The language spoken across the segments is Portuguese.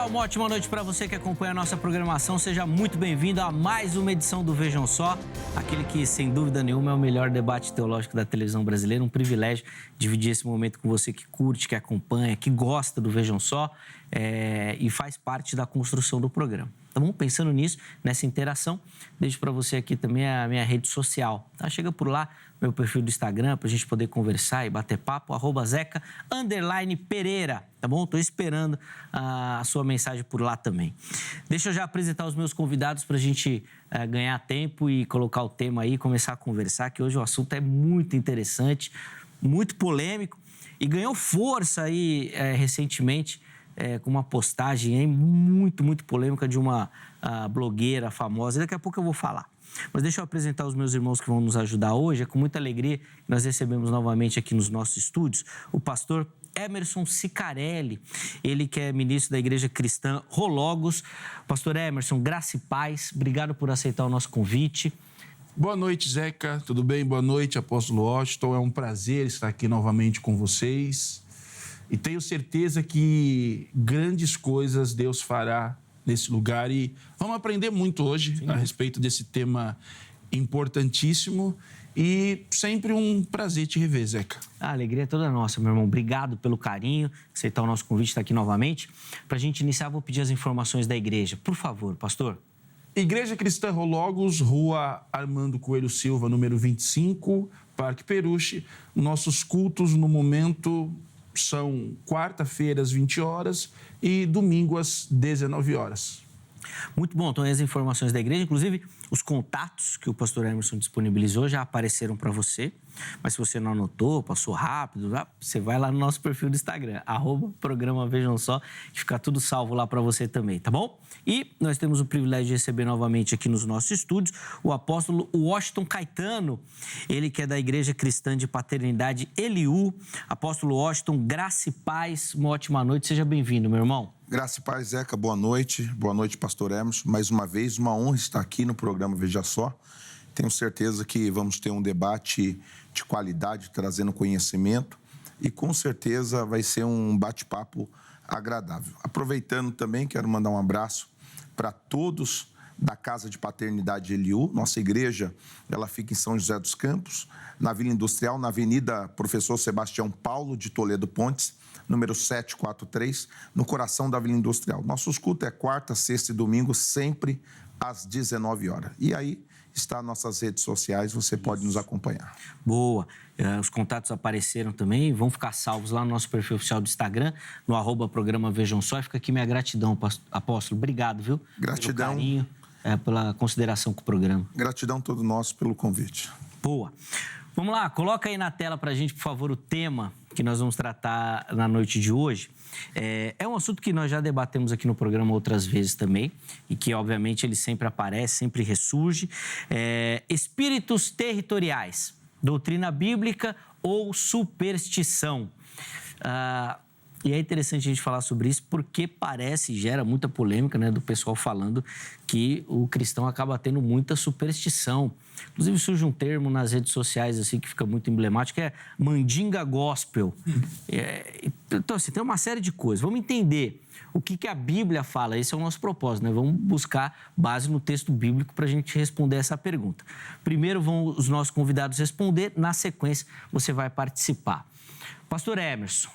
uma ótima noite para você que acompanha a nossa programação. Seja muito bem-vindo a mais uma edição do Vejam Só, aquele que, sem dúvida nenhuma, é o melhor debate teológico da televisão brasileira. Um privilégio dividir esse momento com você que curte, que acompanha, que gosta do Vejam Só e faz parte da construção do programa. Tá bom? Pensando nisso, nessa interação, deixo para você aqui também a minha rede social. Tá? Chega por lá, meu perfil do Instagram, para a gente poder conversar e bater papo, @Zeca_Pereira, tá bom? Estou esperando a sua mensagem por lá também. Deixa eu já apresentar os meus convidados para a gente ganhar tempo e colocar o tema aí, começar a conversar, que hoje o assunto é muito interessante, muito polêmico e ganhou força aí recentemente, com uma postagem aí muito polêmica de uma blogueira famosa. Daqui a pouco eu vou falar. Mas deixa eu apresentar os meus irmãos que vão nos ajudar hoje. É com muita alegria que nós recebemos novamente aqui nos nossos estúdios o pastor Emerson Cicarelli, ele que é ministro da Igreja Cristã Rologos. Pastor Emerson, graça e paz, obrigado por aceitar o nosso convite. Boa noite, Zeca, tudo bem? Boa noite, apóstolo Washington, é um prazer estar aqui novamente com vocês e tenho certeza que grandes coisas Deus fará nesse lugar e vamos aprender muito hoje a respeito desse tema importantíssimo e sempre um prazer te rever, Zeca. A alegria é toda nossa, meu irmão. Obrigado pelo carinho, aceitar o nosso convite, estar aqui novamente. Para a gente iniciar, vou pedir as informações da igreja. Por favor, pastor. Igreja Cristã Rologos, Rua Armando Coelho Silva, número 25, Parque Peruche. Nossos cultos, no momento, são quarta-feira às 20 horas e domingo às 19 horas. Muito bom, então as informações da igreja, inclusive os contatos que o pastor Emerson disponibilizou já apareceram para você, mas se você não anotou, passou rápido, você vai lá no nosso perfil do Instagram, @programa Vejam Só, que fica tudo salvo lá para você também, tá bom? E nós temos o privilégio de receber novamente aqui nos nossos estúdios o apóstolo Washington Caetano, ele que é da Igreja Cristã de Paternidade Eliú. Apóstolo Washington, graça e paz, uma ótima noite, seja bem-vindo, meu irmão. Graça e paz, Zeca, boa noite, pastor Emerson. Mais uma vez, uma honra estar aqui no programa Veja Só. Tenho certeza que vamos ter um debate de qualidade, trazendo conhecimento e com certeza vai ser um bate-papo agradável. Aproveitando também, quero mandar um abraço para todos da Casa de Paternidade Eliú. Nossa igreja, ela fica em São José dos Campos, na Vila Industrial, na Avenida Professor Sebastião Paulo de Toledo Pontes, número 743, no coração da Vila Industrial. Nossos cultos é quarta, sexta e domingo, sempre às 19 horas. E aí está nossas redes sociais, você pode nos acompanhar. Boa. Os contatos apareceram também, vão ficar salvos lá no nosso perfil oficial do Instagram, no @programa Vejam Só. E fica aqui minha gratidão, apóstolo. Obrigado, viu? Gratidão. Pelo carinho, pela consideração com o programa. Gratidão todo nosso pelo convite. Boa. Vamos lá, coloca aí na tela pra gente, por favor, o tema que nós vamos tratar na noite de hoje. É um assunto que nós já debatemos aqui no programa outras vezes também, e que, obviamente, ele sempre aparece, sempre ressurge. Espíritos territoriais, doutrina bíblica ou superstição? E é interessante a gente falar sobre isso porque parece, gera muita polêmica, né, do pessoal falando que o cristão acaba tendo muita superstição. Inclusive surge um termo nas redes sociais assim, que fica muito emblemático, que é mandinga gospel. Então, assim, tem uma série de coisas. Vamos entender o que a Bíblia fala. Esse é o nosso propósito, né? Vamos buscar base no texto bíblico para a gente responder essa pergunta. Primeiro vão os nossos convidados responder, na sequência você vai participar. Pastor Emerson,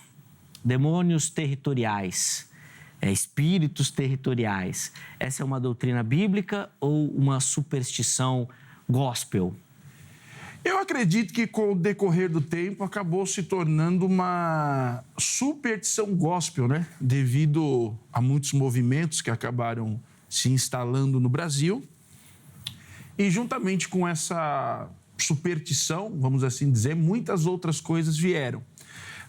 demônios territoriais, espíritos territoriais, essa é uma doutrina bíblica ou uma superstição gospel? Eu acredito que com o decorrer do tempo acabou se tornando uma superstição gospel, né? Devido a muitos movimentos que acabaram se instalando no Brasil. E juntamente com essa superstição, vamos assim dizer, muitas outras coisas vieram.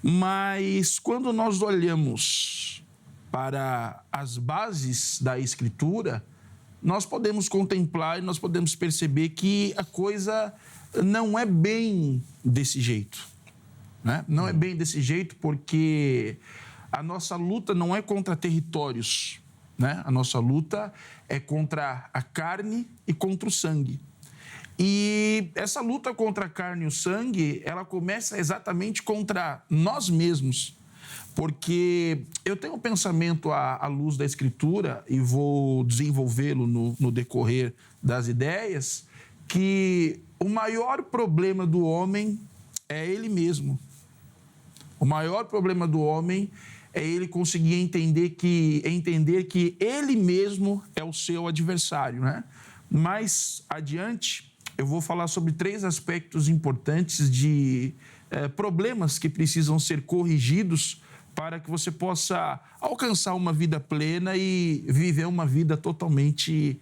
Mas quando nós olhamos para as bases da Escritura, nós podemos contemplar e nós podemos perceber que a coisa não é bem desse jeito, né? Não é bem desse jeito porque a nossa luta não é contra territórios, né? A nossa luta é contra a carne e contra o sangue. E essa luta contra a carne e o sangue, ela começa exatamente contra nós mesmos. porque eu tenho um pensamento à luz da Escritura, e vou desenvolvê-lo no decorrer das ideias, que o maior problema do homem é ele mesmo. O maior problema do homem é ele conseguir entender que ele mesmo é o seu adversário, né? Mais adiante, eu vou falar sobre 3 aspectos importantes de problemas que precisam ser corrigidos para que você possa alcançar uma vida plena e viver uma vida totalmente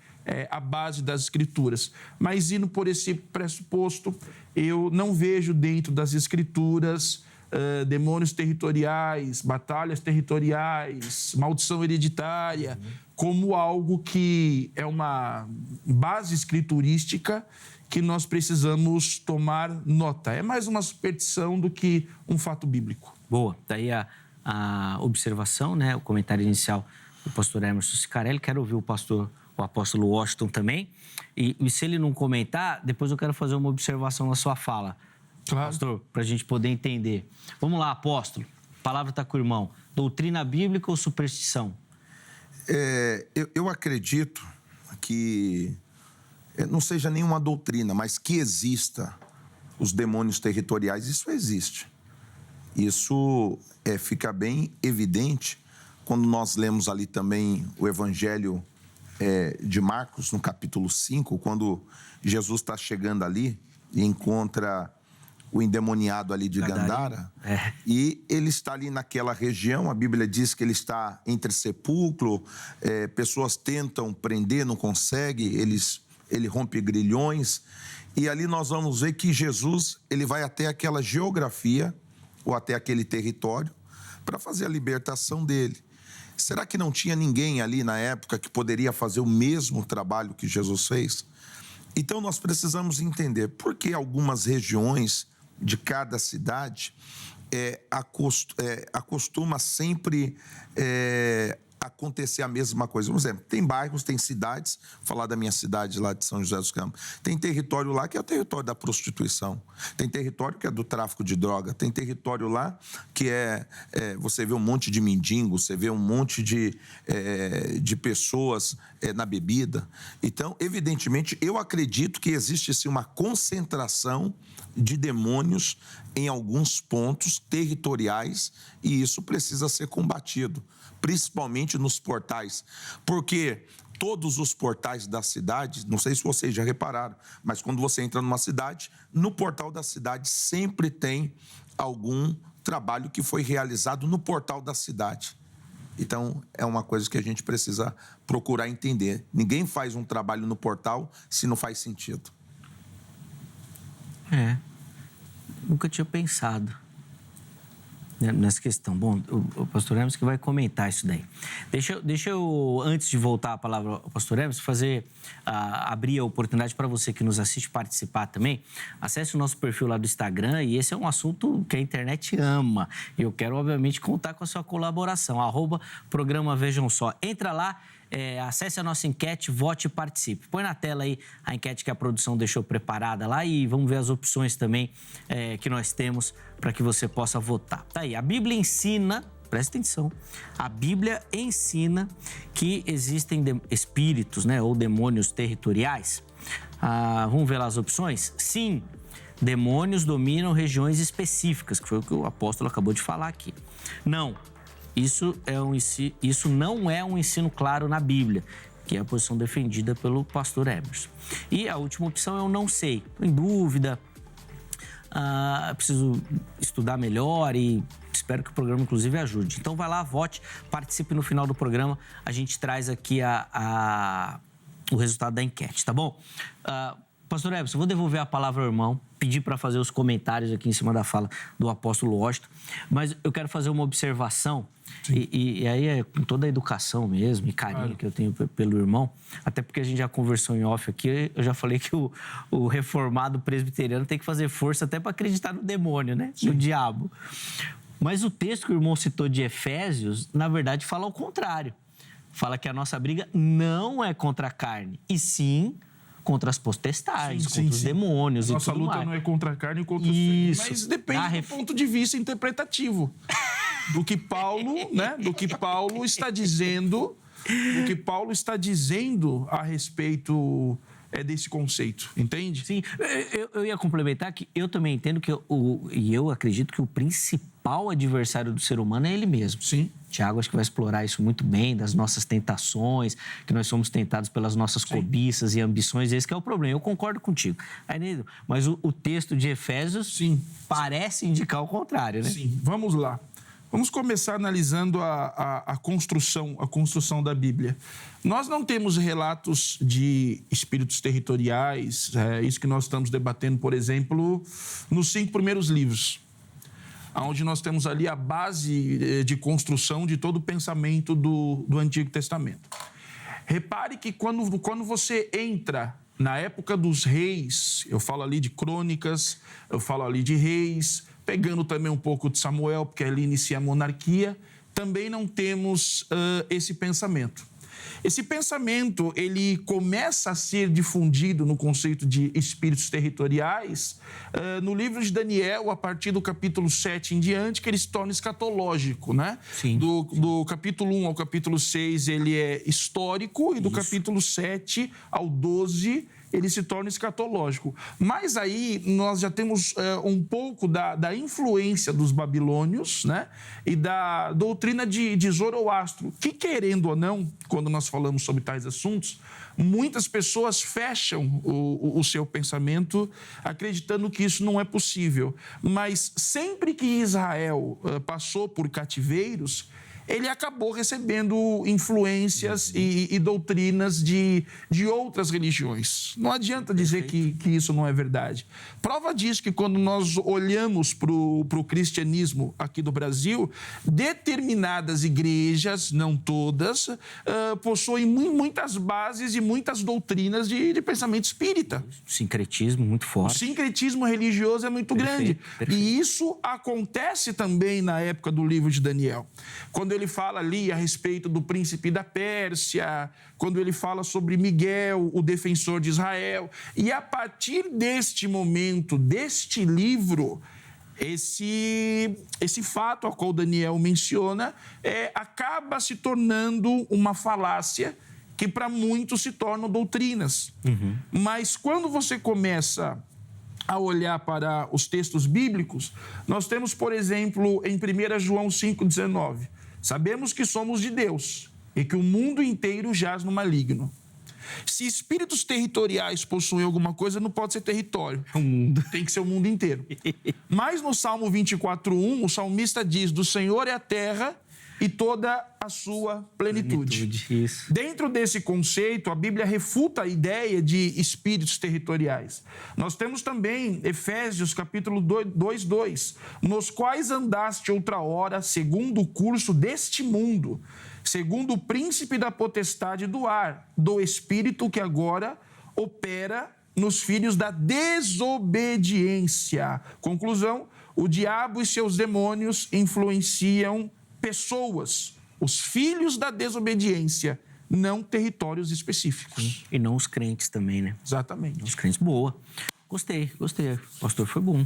à base das Escrituras. Mas indo por esse pressuposto, eu não vejo dentro das Escrituras demônios territoriais, batalhas territoriais, maldição hereditária, como algo que é uma base escriturística que nós precisamos tomar nota. É mais uma superstição do que um fato bíblico. Boa. Daí a observação, né? O comentário inicial do pastor Emerson Cicarelli. Quero ouvir o apóstolo Washington também. E se ele não comentar, depois eu quero fazer uma observação na sua fala. Claro. Pastor, para a gente poder entender. Vamos lá, apóstolo. A palavra está com o irmão. Doutrina bíblica ou superstição? Eu acredito que não seja nenhuma doutrina, mas que exista os demônios territoriais. Isso existe. Isso fica bem evidente quando nós lemos ali também o Evangelho de Marcos, no capítulo 5, quando Jesus está chegando ali e encontra o endemoniado ali de Gandara, e ele está ali naquela região, a Bíblia diz que ele está entre sepulcro, pessoas tentam prender, não conseguem, ele rompe grilhões, e ali nós vamos ver que Jesus ele vai até aquela geografia, ou até aquele território, para fazer a libertação dele. Será que não tinha ninguém ali na época que poderia fazer o mesmo trabalho que Jesus fez? Então nós precisamos entender por que algumas regiões de cada cidade acostuma sempre acontecer a mesma coisa. Por exemplo, tem bairros, tem cidades, vou falar da minha cidade lá de São José dos Campos, tem território lá que é o território da prostituição, tem território que é do tráfico de droga, tem território lá que você vê um monte de mendigo, você vê um monte de pessoas na bebida. Então, evidentemente, eu acredito que existe sim uma concentração de demônios em alguns pontos territoriais e isso precisa ser combatido, principalmente nos portais, porque todos os portais da cidade, não sei se vocês já repararam, mas quando você entra numa cidade, no portal da cidade sempre tem algum trabalho que foi realizado no portal da cidade. Então, é uma coisa que a gente precisa procurar entender. Ninguém faz um trabalho no portal se não faz sentido. Nunca tinha pensado nessa questão. Bom, o pastor Emerson que vai comentar isso daí. Deixa eu, antes de voltar a palavra ao pastor Emerson, abrir a oportunidade para você que nos assiste participar também. Acesse o nosso perfil lá do Instagram e esse é um assunto que a internet ama. Eu quero, obviamente, contar com a sua colaboração. @programa Vejam Só. Entra lá, acesse a nossa enquete, vote e participe. Põe na tela aí a enquete que a produção deixou preparada lá e vamos ver as opções também que nós temos para que você possa votar. Tá aí, a Bíblia ensina, presta atenção, a Bíblia ensina que existem espíritos, né, ou demônios territoriais. Vamos ver lá as opções? Sim, demônios dominam regiões específicas, que foi o que o apóstolo acabou de falar aqui. Não. Isso não é um ensino claro na Bíblia, que é a posição defendida pelo pastor Emerson. E a última opção é o não sei, em dúvida, preciso estudar melhor e espero que o programa, inclusive, ajude. Então, vai lá, vote, participe no final do programa, a gente traz aqui o resultado da enquete, tá bom? Pastor Emerson, vou devolver a palavra ao irmão, pedir para fazer os comentários aqui em cima da fala do apóstolo Washington, mas eu quero fazer uma observação, e aí é com toda a educação mesmo, e carinho que eu tenho pelo irmão, até porque a gente já conversou em off aqui, eu já falei que o reformado presbiteriano tem que fazer força até para acreditar no demônio, né? No diabo. Mas o texto que o irmão citou de Efésios, na verdade, fala ao contrário. Fala que a nossa briga não é contra a carne, e sim contra as potestades, contra os demônios e tudo mais. Nossa luta não é contra a carne e contra os demônios, mas depende do ponto de vista interpretativo. do que Paulo, né? Do que Paulo está dizendo, a respeito desse conceito, entende? Sim, eu ia complementar que eu também entendo que eu acredito que o principal adversário do ser humano é ele mesmo. Sim. Tiago acho que vai explorar isso muito bem, das nossas tentações, que nós somos tentados pelas nossas cobiças e ambições, esse que é o problema. Eu concordo contigo. Mas o texto de Efésios parece indicar o contrário, né? Sim, vamos lá. Vamos começar analisando a construção da Bíblia. Nós não temos relatos de espíritos territoriais, isso que nós estamos debatendo, por exemplo, nos 5 primeiros livros, onde nós temos ali a base de construção de todo o pensamento do Antigo Testamento. Repare que quando você entra na época dos reis, eu falo ali de Crônicas, eu falo ali de Reis, pegando também um pouco de Samuel, porque ali inicia a monarquia, também não temos esse pensamento. Esse pensamento, ele começa a ser difundido no conceito de espíritos territoriais no livro de Daniel, a partir do capítulo 7 em diante, que ele se torna escatológico, né? Sim. Do capítulo 1 ao capítulo 6, ele é histórico, e do capítulo 7 ao 12, ele se torna escatológico. Mas aí nós já temos um pouco da influência dos babilônios, né? E da doutrina de Zoroastro, que, querendo ou não, quando nós falamos sobre tais assuntos, muitas pessoas fecham o seu pensamento acreditando que isso não é possível. Mas sempre que Israel passou por cativeiros, ele acabou recebendo influências e doutrinas de outras religiões. Não adianta dizer que isso não é verdade. Prova disso que quando nós olhamos para o cristianismo aqui do Brasil, determinadas igrejas, não todas, possuem muitas bases e muitas doutrinas de pensamento espírita. Sincretismo muito forte. O sincretismo religioso é muito grande. Perfeito. E isso acontece também na época do livro de Daniel. Quando ele fala ali a respeito do príncipe da Pérsia, quando ele fala sobre Miguel, o defensor de Israel. E a partir deste momento, deste livro, esse fato ao qual Daniel menciona acaba se tornando uma falácia que para muitos se tornam doutrinas. Mas quando você começa a olhar para os textos bíblicos, nós temos, por exemplo, em 1 João 5,19, sabemos que somos de Deus e que o mundo inteiro jaz no maligno. Se espíritos territoriais possuem alguma coisa, não pode ser território. É o mundo. Tem que ser o mundo inteiro. Mas no Salmo 24:1, o salmista diz: do Senhor é a terra e toda a sua plenitude. Isso. Dentro desse conceito, a Bíblia refuta a ideia de espíritos territoriais. Nós temos também Efésios capítulo 2:2, nos quais andaste outra hora, segundo o curso deste mundo, segundo o príncipe da potestade do ar, do espírito que agora opera nos filhos da desobediência. Conclusão: o diabo e seus demônios influenciam pessoas, os filhos da desobediência, não territórios específicos. E não os crentes também, né? Exatamente. Os crentes, boa. Gostei. Pastor, foi bom.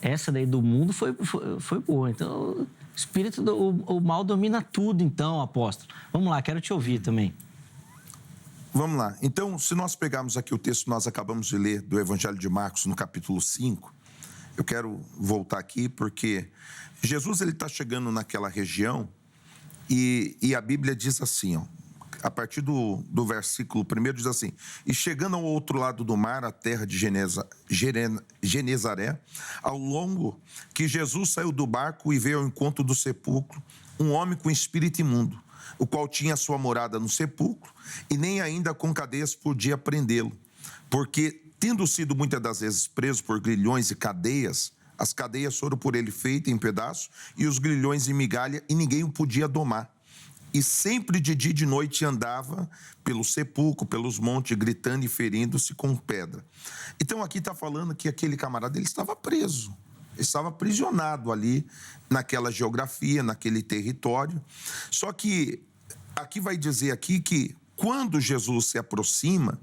Essa daí do mundo foi boa. Então, o espírito, o mal domina tudo, então, apóstolo. Vamos lá, quero te ouvir também. Vamos lá. Então, se nós pegarmos aqui o texto que nós acabamos de ler do Evangelho de Marcos, no capítulo 5, eu quero voltar aqui porque Jesus está chegando naquela região e a Bíblia diz assim, ó, a partir do versículo 1 diz assim: e chegando ao outro lado do mar, a terra de Genezaré, ao longo que Jesus saiu do barco e veio ao encontro do sepulcro um homem com espírito imundo, o qual tinha sua morada no sepulcro e nem ainda com cadeias podia prendê-lo, porque, tendo sido muitas das vezes preso por grilhões e cadeias, as cadeias foram por ele feitas em pedaços e os grilhões em migalha, e ninguém o podia domar. E sempre de dia e de noite andava pelo sepulcro, pelos montes, gritando e ferindo-se com pedra. Então aqui está falando que aquele camarada ele estava preso, ele estava aprisionado ali naquela geografia, naquele território. Só que aqui vai dizer aqui que quando Jesus se aproxima,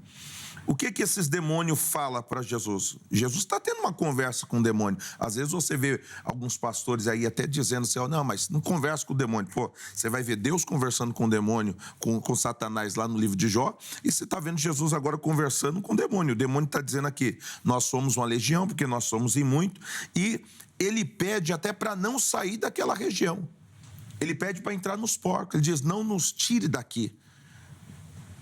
O que esses demônios falam para Jesus? Jesus está tendo uma conversa com o demônio. Às vezes você vê alguns pastores aí até dizendo assim, não, mas não conversa com o demônio. Pô, você vai ver Deus conversando com o demônio, com Satanás lá no livro de Jó, e você está vendo Jesus agora conversando com o demônio. O demônio está dizendo aqui, nós somos uma legião, porque nós somos em muito, e ele pede até para não sair daquela região. Ele pede para entrar nos porcos. Ele diz, não nos tire daqui.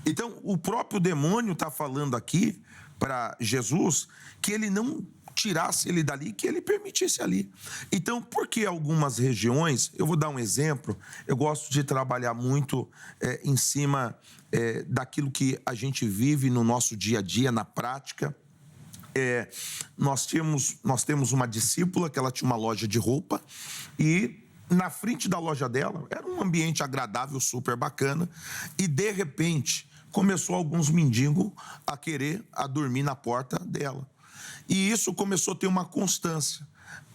Então, o próprio demônio está falando aqui para Jesus que ele não tirasse ele dali, que ele permitisse ali. Então, por que algumas regiões, eu vou dar um exemplo, eu gosto de trabalhar muito em cima daquilo que a gente vive no nosso dia a dia, na prática. Nós temos uma discípula que ela tinha uma loja de roupa e na frente da loja dela era um ambiente agradável, super bacana, e de repente começou alguns mendigos a dormir na porta dela. E isso começou a ter uma constância.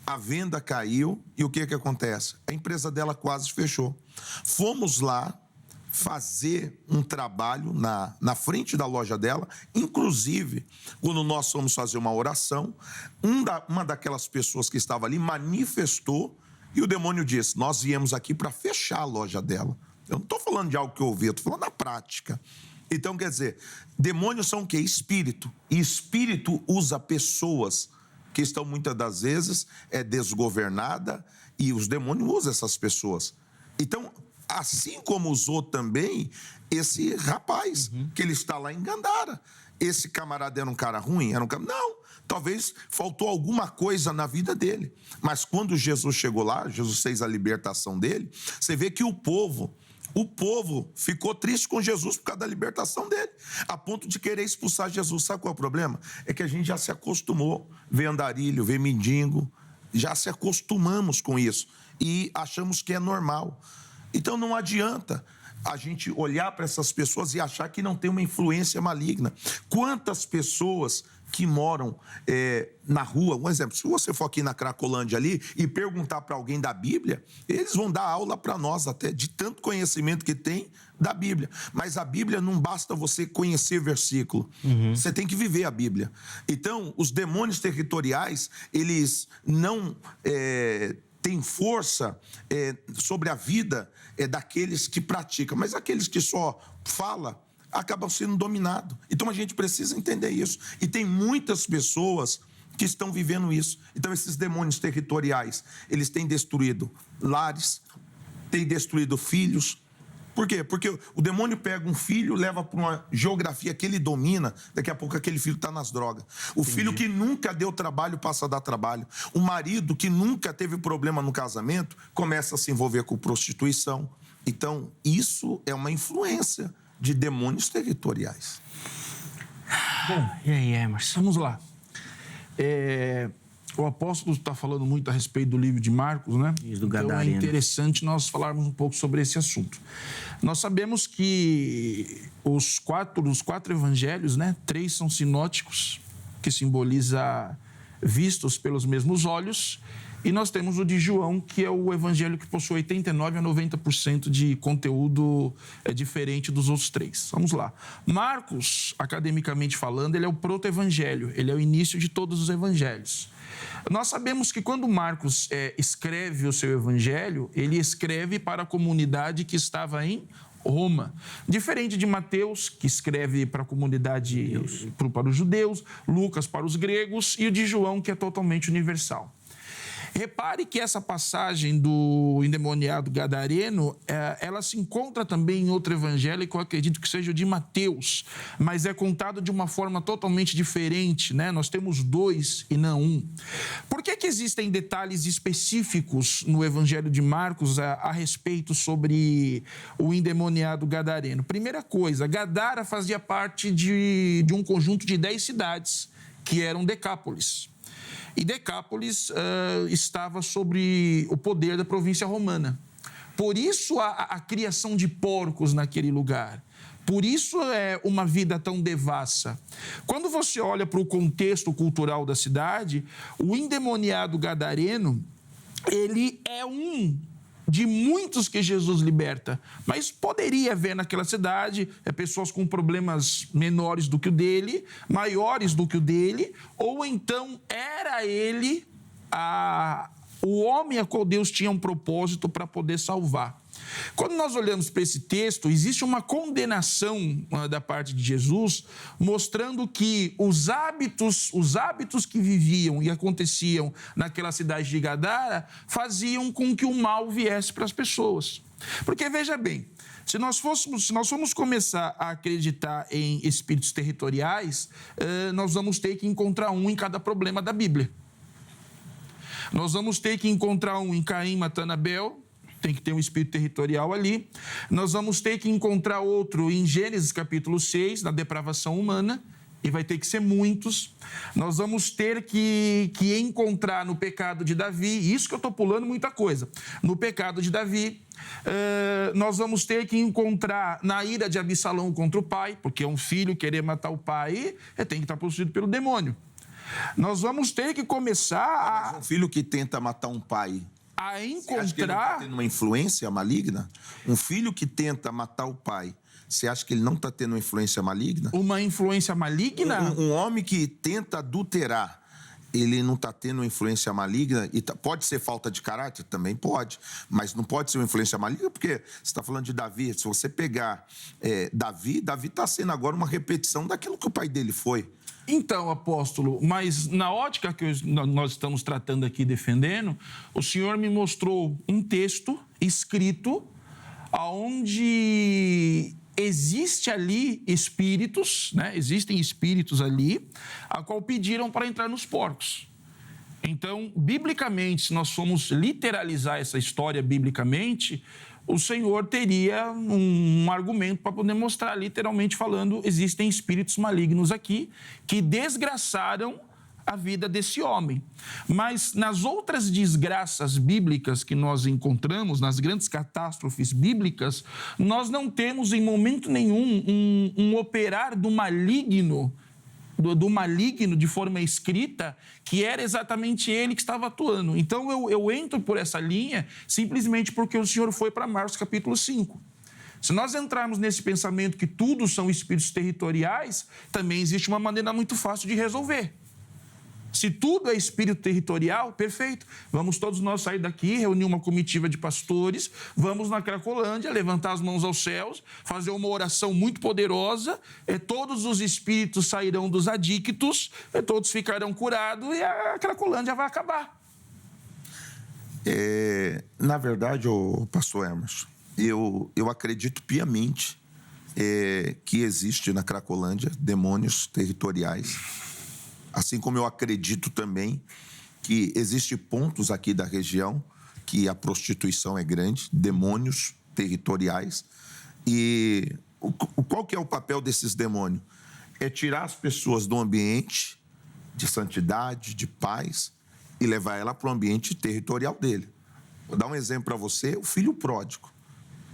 A venda caiu e o que acontece? A empresa dela quase fechou. Fomos lá fazer um trabalho na frente da loja dela, inclusive, quando nós fomos fazer uma oração, uma daquelas pessoas que estava ali manifestou e o demônio disse, nós viemos aqui para fechar a loja dela. Eu não estou falando de algo que eu ouvi, eu estou falando na prática. Então, quer dizer, demônios são o quê? Espírito. E espírito usa pessoas que estão, muitas das vezes, desgovernada, e os demônios usam essas pessoas. Então, assim como usou também esse rapaz, que ele está lá em Gandara. Esse camarada era um cara ruim? Não, talvez faltou alguma coisa na vida dele. Mas quando Jesus chegou lá, Jesus fez a libertação dele, você vê que o povo ficou triste com Jesus por causa da libertação dele, a ponto de querer expulsar Jesus. Sabe qual é o problema? É que a gente já se acostumou, ver andarilho, ver mendigo, já se acostumamos com isso e achamos que é normal. Então não adianta a gente olhar para essas pessoas e achar que não tem uma influência maligna. Quantas pessoas que moram na rua, um exemplo, se você for aqui na Cracolândia ali e perguntar para alguém da Bíblia, eles vão dar aula para nós até, de tanto conhecimento que tem da Bíblia. Mas a Bíblia não basta você conhecer versículo, você tem que viver a Bíblia. Então, os demônios territoriais, eles não têm força sobre a vida daqueles que praticam, mas aqueles que só falam, acabam sendo dominados. Então a gente precisa entender isso. E tem muitas pessoas que estão vivendo isso. Então esses demônios territoriais, eles têm destruído lares, têm destruído filhos. Por quê? Porque o demônio pega um filho, leva para uma geografia que ele domina, daqui a pouco aquele filho está nas drogas. O filho que nunca deu trabalho passa a dar trabalho. O marido que nunca teve problema no casamento começa a se envolver com prostituição. Então isso é uma influência de demônios territoriais. Bom, E aí, Emerson? vamos lá. O apóstolo está falando muito a respeito do livro de Marcos, né? Isso, do Então é Gadareno. interessante nós falarmos um pouco sobre esse assunto. Nós sabemos que os quatro evangelhos, né? 3 são sinóticos, que simboliza vistos pelos mesmos olhos, e nós temos o de João, que é o evangelho que possui 89% a 90% de conteúdo diferente dos outros 3. Vamos lá. Marcos, academicamente falando, ele é o proto-evangelho, ele é o início de todos os evangelhos. Nós sabemos que quando Marcos escreve o seu evangelho, ele escreve para a comunidade que estava em Roma. Diferente de Mateus, que escreve para a comunidade, para os judeus, Lucas para os gregos, e o de João, que é totalmente universal. Repare que essa passagem do endemoniado gadareno, ela se encontra também em outro evangelho, que eu acredito que seja o de Mateus, mas é contado de uma forma totalmente diferente, né? Nós temos 2 e não 1. Por que existem detalhes específicos no evangelho de Marcos a respeito sobre o endemoniado gadareno? Primeira coisa, Gadara fazia parte de um conjunto de 10 cidades, que eram Decápolis. E Decápolis estava sobre o poder da província romana. Por isso a criação de porcos naquele lugar. Por isso é uma vida tão devassa. Quando você olha para o contexto cultural da cidade, o endemoniado gadareno, ele é um de muitos que Jesus liberta, mas poderia haver naquela cidade pessoas com problemas menores do que o dele, maiores do que o dele, ou então era ele o homem a qual Deus tinha um propósito para poder salvar. Quando nós olhamos para esse texto, existe uma condenação da parte de Jesus, mostrando que os hábitos que viviam e aconteciam naquela cidade de Gadara faziam com que o mal viesse para as pessoas. Porque, veja bem, se nós formos começar a acreditar em espíritos territoriais, nós vamos ter que encontrar um em cada problema da Bíblia. Nós vamos ter que encontrar um em Caim matando Abel, tem que ter um espírito territorial ali. Nós vamos ter que encontrar outro em Gênesis capítulo 6, na depravação humana, e vai ter que ser muitos. Nós vamos ter que encontrar no pecado de Davi, isso que eu estou pulando muita coisa, no pecado de Davi. Nós vamos ter que encontrar na ira de Absalão contra o pai, porque um filho querer matar o pai tem que estar possuído pelo demônio. Nós vamos ter que começar Mas um filho que tenta matar um pai, a você acha que ele não encontrar... está tendo uma influência maligna? Um filho que tenta matar o pai, você acha que ele não está tendo uma influência maligna? Uma influência maligna? Um homem que tenta adulterar, ele não está tendo uma influência maligna? E pode ser falta de caráter? Também pode. Mas não pode ser uma influência maligna, porque você está falando de Davi. Se você pegar Davi está sendo agora uma repetição daquilo que o pai dele foi. Então, apóstolo, mas na ótica que nós estamos tratando aqui, defendendo, o senhor me mostrou um texto escrito onde existe ali espíritos, né? Existem espíritos ali, a qual pediram para entrar nos porcos. Então, biblicamente, se nós formos literalizar essa história biblicamente, o Senhor teria um argumento para poder mostrar, literalmente falando, existem espíritos malignos aqui que desgraçaram a vida desse homem. Mas nas outras desgraças bíblicas que nós encontramos, nas grandes catástrofes bíblicas, nós não temos em momento nenhum um operar do maligno de forma escrita, que era exatamente ele que estava atuando. Então, eu entro por essa linha simplesmente porque o Senhor foi para Marcos capítulo 5. Se nós entrarmos nesse pensamento que tudo são espíritos territoriais, também existe uma maneira muito fácil de resolver. Se tudo é espírito territorial, perfeito. Vamos todos nós sair daqui, reunir uma comitiva de pastores, vamos na Cracolândia, levantar as mãos aos céus, fazer uma oração muito poderosa, todos os espíritos sairão dos adictos, todos ficarão curados e a Cracolândia vai acabar. Na verdade, pastor Emerson, eu acredito piamente que existe na Cracolândia demônios territoriais. Assim como eu acredito também que existem pontos aqui da região que a prostituição é grande, demônios territoriais. E qual que é o papel desses demônios? É tirar as pessoas do ambiente de santidade, de paz, e levar ela para o ambiente territorial dele. Vou dar um exemplo para você, o filho pródigo.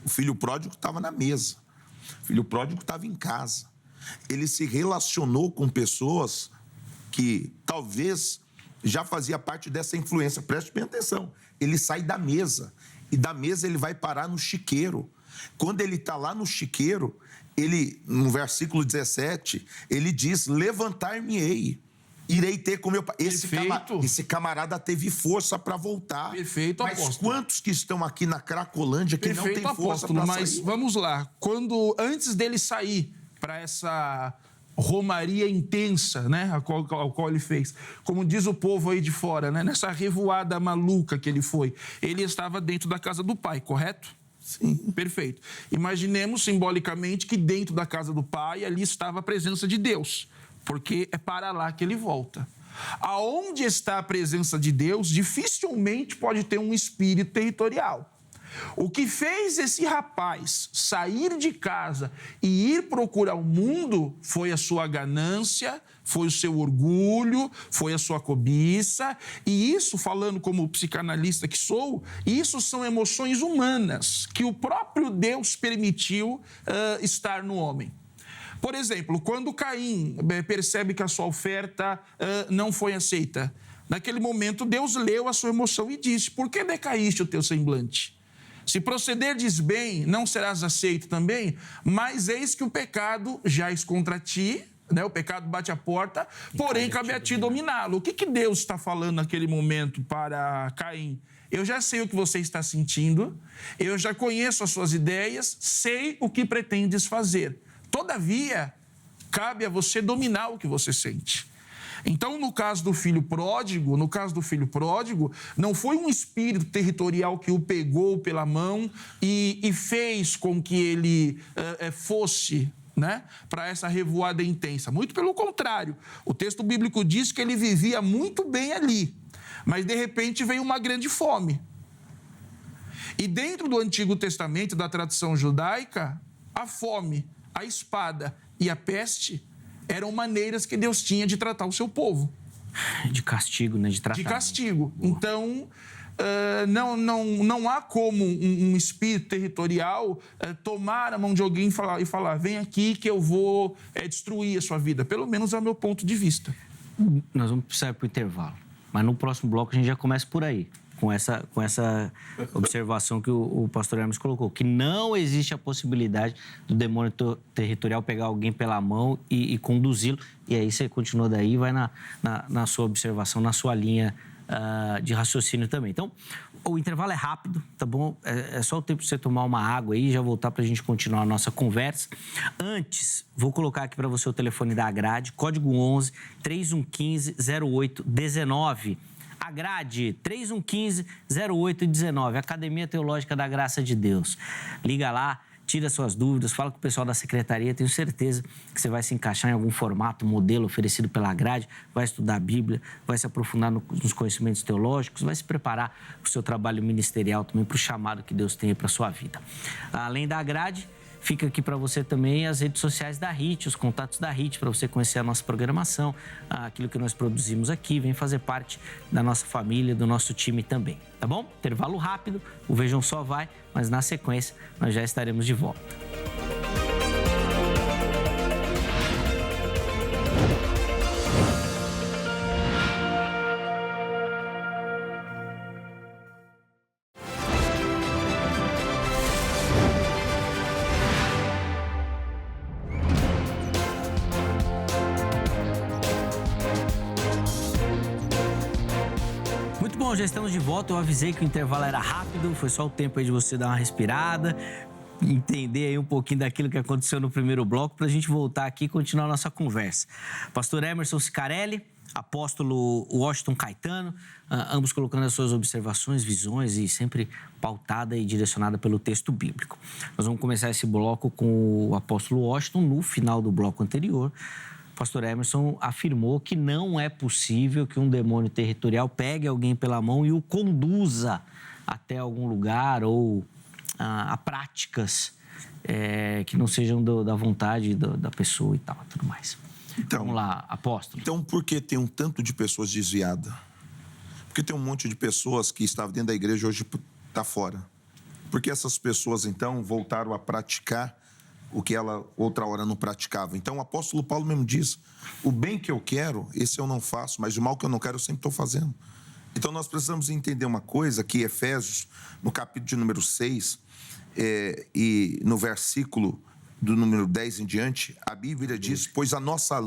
O filho pródigo estava na mesa. O filho pródigo estava em casa. Ele se relacionou com pessoas que talvez já fazia parte dessa influência. Preste bem atenção. Ele sai da mesa, e da mesa ele vai parar no chiqueiro. Quando ele está lá no chiqueiro, no versículo 17, ele diz, levantar-me-ei, irei ter com meu pai. Esse camarada teve força para voltar. Perfeito, mas apóstolo. Quantos que estão aqui na Cracolândia que não tem força para sair? Mas vamos lá, antes dele sair para essa romaria intensa, né, ao qual ele fez. Como diz o povo aí de fora, né, nessa revoada maluca que ele foi, ele estava dentro da casa do pai, correto? Sim. Perfeito. Imaginemos simbolicamente que dentro da casa do pai ali estava a presença de Deus, porque é para lá que ele volta. Aonde está a presença de Deus, dificilmente pode ter um espírito territorial. O que fez esse rapaz sair de casa e ir procurar o mundo foi a sua ganância, foi o seu orgulho, foi a sua cobiça. E isso, falando como psicanalista que sou, isso são emoções humanas que o próprio Deus permitiu estar no homem. Por exemplo, quando Caim percebe que a sua oferta não foi aceita, naquele momento Deus leu a sua emoção e disse, por que decaíste o teu semblante? Se procederdes bem, não serás aceito também, mas eis que o pecado jaz contra ti, né? O pecado bate a porta, porém cabe a ti dominá-lo. O que Deus está falando naquele momento para Caim? Eu já sei o que você está sentindo, eu já conheço as suas ideias, sei o que pretendes fazer. Todavia, cabe a você dominar o que você sente. Então, no caso do filho pródigo, não foi um espírito territorial que o pegou pela mão e fez com que ele fosse, né, para essa revoada intensa. Muito pelo contrário. O texto bíblico diz que ele vivia muito bem ali, mas de repente veio uma grande fome. E dentro do Antigo Testamento, da tradição judaica, a fome, a espada e a peste eram maneiras que Deus tinha de tratar o seu povo. De castigo, né? De tratamento. De castigo. Então, não há como um espírito territorial tomar a mão de alguém e falar, vem aqui que eu vou destruir a sua vida. Pelo menos é o meu ponto de vista. Nós vamos precisar ir para o intervalo. Mas no próximo bloco a gente já começa por aí. Com essa observação que o pastor Hermes colocou, que não existe a possibilidade do demônio territorial pegar alguém pela mão e conduzi-lo. E aí você continua daí e vai na sua observação, na sua linha de raciocínio também. Então, o intervalo é rápido, tá bom? É só o tempo de você tomar uma água aí e já voltar para a gente continuar a nossa conversa. Antes, vou colocar aqui para você o telefone da Agrade, código 11 3115 0819. Agrade 3115-0819, Academia Teológica da Graça de Deus. Liga lá, tira suas dúvidas, fala com o pessoal da secretaria, tenho certeza que você vai se encaixar em algum formato, modelo oferecido pela Agrade, vai estudar a Bíblia, vai se aprofundar nos conhecimentos teológicos, vai se preparar para o seu trabalho ministerial também, para o chamado que Deus tem para a sua vida. Além da Agrade, fica aqui para você também as redes sociais da HIT, os contatos da HIT, para você conhecer a nossa programação, aquilo que nós produzimos aqui, vem fazer parte da nossa família, do nosso time também, tá bom? Intervalo rápido, o Vejam Só vai, mas na sequência nós já estaremos de volta. Bom, já estamos de volta. Eu avisei que o intervalo era rápido, foi só o tempo aí de você dar uma respirada, entender aí um pouquinho daquilo que aconteceu no primeiro bloco, para a gente voltar aqui e continuar a nossa conversa. Pastor Emerson Cicarelli, apóstolo Washington Caetano, ambos colocando as suas observações, visões e sempre pautada e direcionada pelo texto bíblico. Nós vamos começar esse bloco com o apóstolo Washington. No final do bloco anterior, pastor Emerson afirmou que não é possível que um demônio territorial pegue alguém pela mão e o conduza até algum lugar ou a práticas que não sejam da vontade da pessoa e tal, tudo mais. Então, vamos lá, apóstolo. Então, por que tem um tanto de pessoas desviadas? Porque tem um monte de pessoas que estavam dentro da igreja e hoje está fora. Porque essas pessoas, então, voltaram a praticar o que ela outra hora não praticava. Então, o apóstolo Paulo mesmo diz, o bem que eu quero, esse eu não faço, mas o mal que eu não quero, eu sempre estou fazendo. Então, nós precisamos entender uma coisa, que Efésios, no capítulo de número 6, e no versículo do número 10 em diante, a Bíblia diz, pois a nossa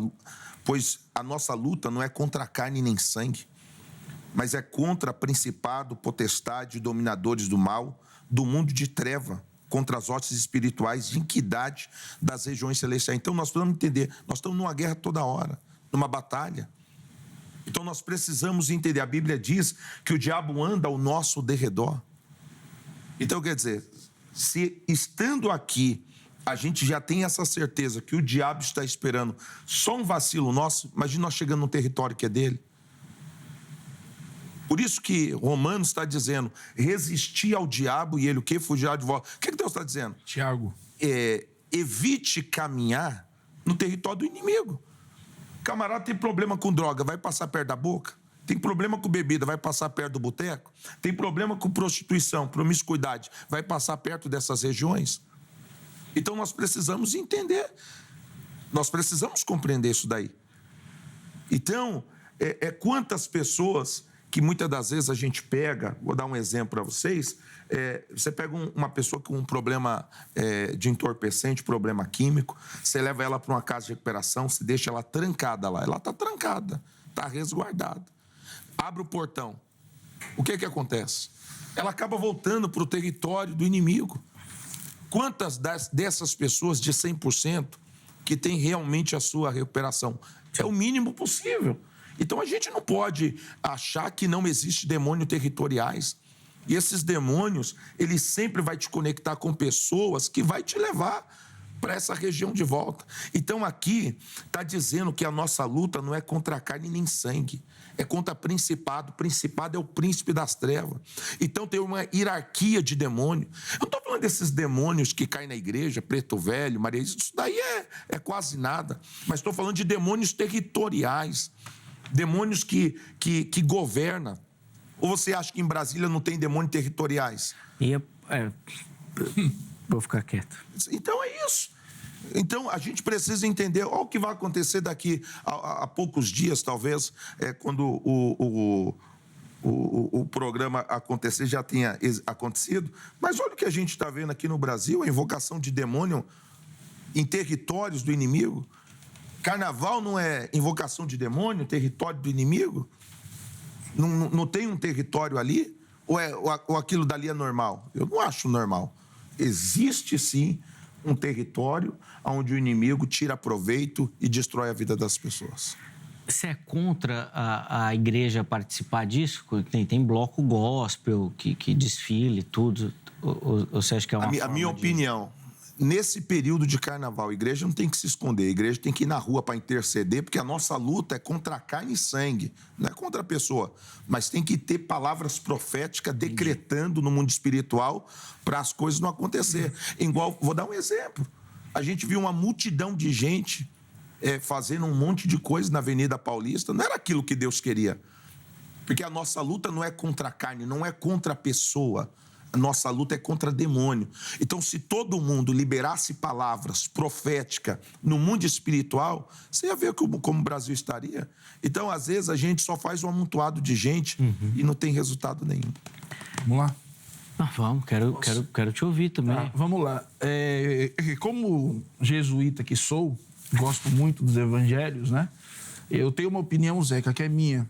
luta não é contra a carne nem sangue, mas é contra principado, potestade, dominadores do mal, do mundo de treva, contra as hostes espirituais de iniquidade das regiões celestiais. Então, nós precisamos entender, nós estamos numa guerra toda hora, numa batalha. Então, nós precisamos entender, a Bíblia diz que o diabo anda ao nosso derredor. Então, quer dizer, se estando aqui, a gente já tem essa certeza que o diabo está esperando só um vacilo nosso, imagina nós chegando num território que é dele. Por isso que Romanos está dizendo, resistir ao diabo e ele o quê? Fugirá de vós. O que Deus está dizendo? Tiago. Evite caminhar no território do inimigo. Camarada tem problema com droga, vai passar perto da boca? Tem problema com bebida, vai passar perto do boteco? Tem problema com prostituição, promiscuidade, vai passar perto dessas regiões? Então nós precisamos entender, nós precisamos compreender isso daí. Então, quantas pessoas que muitas das vezes a gente pega, vou dar um exemplo para vocês, você pega uma pessoa com um problema de entorpecente, problema químico, você leva ela para uma casa de recuperação, você deixa ela trancada lá, ela está trancada, está resguardada. Abre o portão, o que acontece? Ela acaba voltando para o território do inimigo. Quantas dessas pessoas de 100% que tem realmente a sua recuperação? É o mínimo possível. Então, a gente não pode achar que não existe demônios territoriais. E esses demônios, eles sempre vão te conectar com pessoas que vai te levar para essa região de volta. Então, aqui está dizendo que a nossa luta não é contra carne nem sangue, é contra principado. O principado é o príncipe das trevas. Então, tem uma hierarquia de demônio. Eu não estou falando desses demônios que caem na igreja, Preto Velho, Maria, isso daí é quase nada. Mas estou falando de demônios territoriais. Demônios que governam. Ou você acha que em Brasília não tem demônios territoriais? Vou ficar quieto. Então é isso. Então a gente precisa entender o que vai acontecer daqui a poucos dias, talvez, quando o programa acontecer, já tenha acontecido. Mas olha o que a gente está vendo aqui no Brasil, a invocação de demônio em territórios do inimigo. Carnaval não é invocação de demônio, território do inimigo? Não tem um território ali? Ou aquilo dali é normal? Eu não acho normal. Existe, sim, um território onde o inimigo tira proveito e destrói a vida das pessoas. Você é contra a igreja participar disso? Tem bloco gospel que desfile tudo? Ou você acha que é uma A minha opinião... Nesse período de carnaval, a igreja não tem que se esconder, a igreja tem que ir na rua para interceder, porque a nossa luta é contra carne e sangue, não é contra a pessoa, mas tem que ter palavras proféticas decretando no mundo espiritual para as coisas não acontecer. Igual, vou dar um exemplo, a gente viu uma multidão de gente fazendo um monte de coisa na Avenida Paulista, não era aquilo que Deus queria, porque a nossa luta não é contra a carne, não é contra a pessoa. A nossa luta é contra demônio. Então, se todo mundo liberasse palavras proféticas no mundo espiritual, você ia ver como o Brasil estaria. Então, às vezes, a gente só faz um amontoado de gente e não tem resultado nenhum. Vamos lá? Vamos, quero te ouvir também. Vamos lá. Como jesuíta que sou, gosto muito dos evangelhos, né? Eu tenho uma opinião, Zeca, que é minha.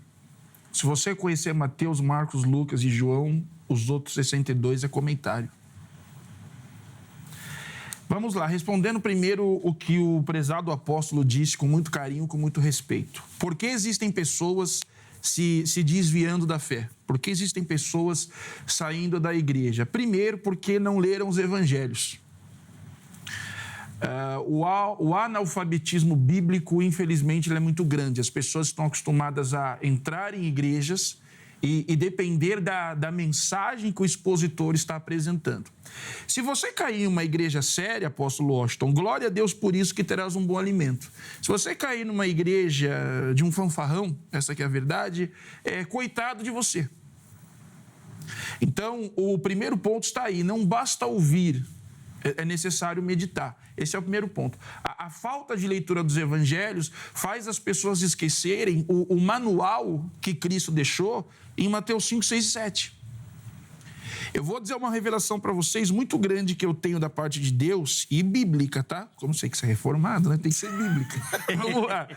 Se você conhecer Mateus, Marcos, Lucas e João, os outros 62 é comentário. Vamos lá, respondendo primeiro o que o prezado apóstolo disse com muito carinho, com muito respeito. Por que existem pessoas se desviando da fé? Por que existem pessoas saindo da igreja? Primeiro, porque não leram os evangelhos. O analfabetismo bíblico, infelizmente, ele é muito grande. As pessoas estão acostumadas a entrar em igrejas e depender da mensagem que o expositor está apresentando. Se você cair em uma igreja séria, apóstolo Washington, glória a Deus por isso que terás um bom alimento. Se você cair numa igreja de um fanfarrão, essa que é a verdade, coitado de você. Então, o primeiro ponto está aí, não basta ouvir, é necessário meditar. Esse é o primeiro ponto. A falta de leitura dos evangelhos faz as pessoas esquecerem o manual que Cristo deixou em Mateus 5, 6 e 7. Eu vou dizer uma revelação para vocês muito grande que eu tenho da parte de Deus e bíblica, tá? Como sei que você é reformado, né? Tem que ser bíblica. Vamos lá.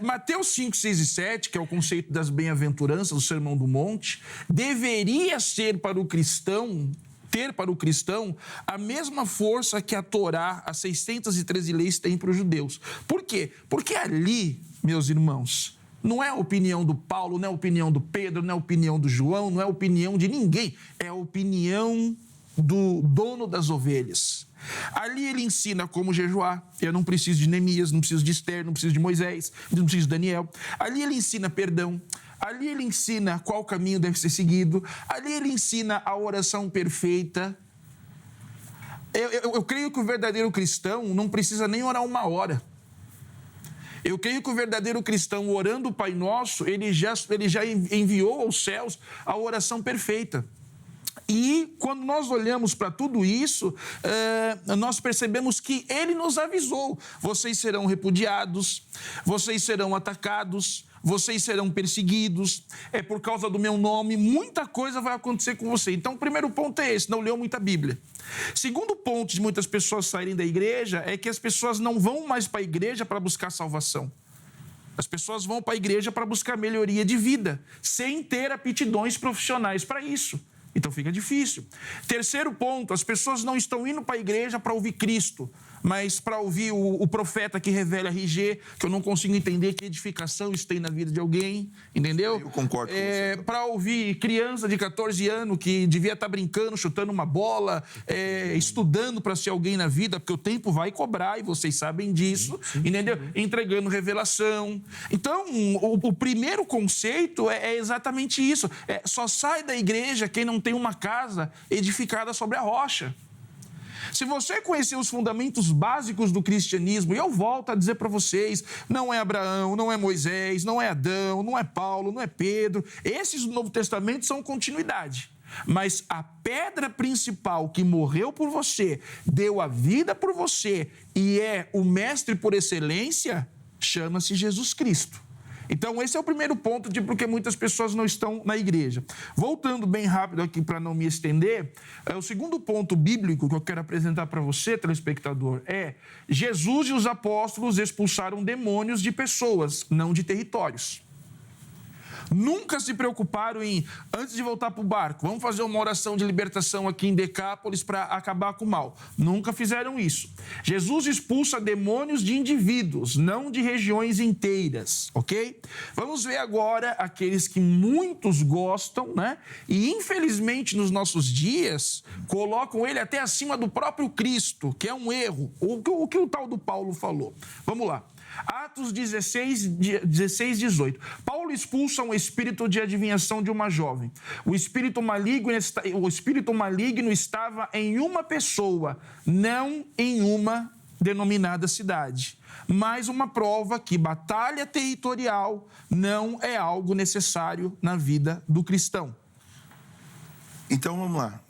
Mateus 5, 6 e 7, que é o conceito das bem-aventuranças, do Sermão do Monte, deveria ser para o cristão... ter para o cristão a mesma força que a Torá, as 613 leis, tem para os judeus. Por quê? Porque ali, meus irmãos, não é a opinião do Paulo, não é a opinião do Pedro, não é a opinião do João, não é a opinião de ninguém. É a opinião do dono das ovelhas. Ali ele ensina como jejuar. Eu não preciso de Neemias, não preciso de Esther, não preciso de Moisés, não preciso de Daniel. Ali ele ensina perdão. Ali ele ensina qual caminho deve ser seguido. Ali ele ensina a oração perfeita. Eu creio que o verdadeiro cristão não precisa nem orar 1 hora. Eu creio que o verdadeiro cristão, orando o Pai Nosso, ele já enviou aos céus a oração perfeita. E quando nós olhamos para tudo isso, nós percebemos que ele nos avisou. Vocês serão repudiados, vocês serão atacados, vocês serão perseguidos, é por causa do meu nome, muita coisa vai acontecer com você. Então, o primeiro ponto é esse, não leu muita Bíblia. Segundo ponto de muitas pessoas saírem da igreja é que as pessoas não vão mais para a igreja para buscar salvação. As pessoas vão para a igreja para buscar melhoria de vida, sem ter aptidões profissionais para isso. Então fica difícil. Terceiro ponto, as pessoas não estão indo para a igreja para ouvir Cristo, mas para ouvir o profeta que revela RG, que eu não consigo entender que edificação isso tem na vida de alguém, entendeu? Eu concordo com você. Para ouvir criança de 14 anos que devia estar brincando, chutando uma bola, estudando para ser alguém na vida, porque o tempo vai cobrar, e vocês sabem disso, entendeu? Entregando revelação. Então, o primeiro conceito é exatamente isso. Só sai da igreja quem não tem uma casa edificada sobre a rocha. Se você conhecer os fundamentos básicos do cristianismo, e eu volto a dizer para vocês, não é Abraão, não é Moisés, não é Adão, não é Paulo, não é Pedro, esses do Novo Testamento são continuidade. Mas a pedra principal que morreu por você, deu a vida por você e é o mestre por excelência, chama-se Jesus Cristo. Então, esse é o primeiro ponto de porque muitas pessoas não estão na igreja. Voltando bem rápido aqui para não me estender, o segundo ponto bíblico que eu quero apresentar para você, telespectador, é Jesus e os apóstolos expulsaram demônios de pessoas, não de territórios. Nunca se preocuparam em, antes de voltar para o barco, vamos fazer uma oração de libertação aqui em Decápolis para acabar com o mal. Nunca fizeram isso. Jesus expulsa demônios de indivíduos, não de regiões inteiras, ok? Vamos ver agora aqueles que muitos gostam, né? E infelizmente nos nossos dias colocam ele até acima do próprio Cristo, que é um erro. O que o tal do Paulo falou? Vamos lá. Atos 16, 18. Paulo expulsa um espírito de adivinhação de uma jovem. O espírito maligno estava em uma pessoa, não em uma denominada cidade. Mais uma prova que batalha territorial não é algo necessário na vida do cristão. Então, vamos lá.